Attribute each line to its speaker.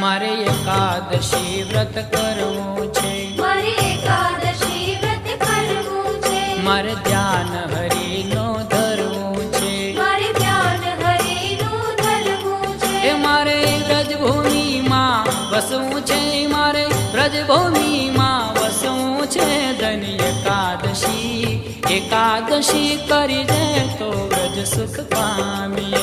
Speaker 1: મારે એકાદશી વ્રત કરવું છે,
Speaker 2: મારે એકાદશી વ્રત કરવું છે,
Speaker 1: મારે ધ્યાન હરિનો ધરવું છે,
Speaker 2: મારે ધ્યાન હરિનું ધરવું છે,
Speaker 1: એ મારે વ્રજભૂમિમાં વસવું છે, મારે વ્રજભૂમિમાં વસવું છે. ધની એકાદશી એકાદશી કરી દે તો વ્રજ સુખ પામી.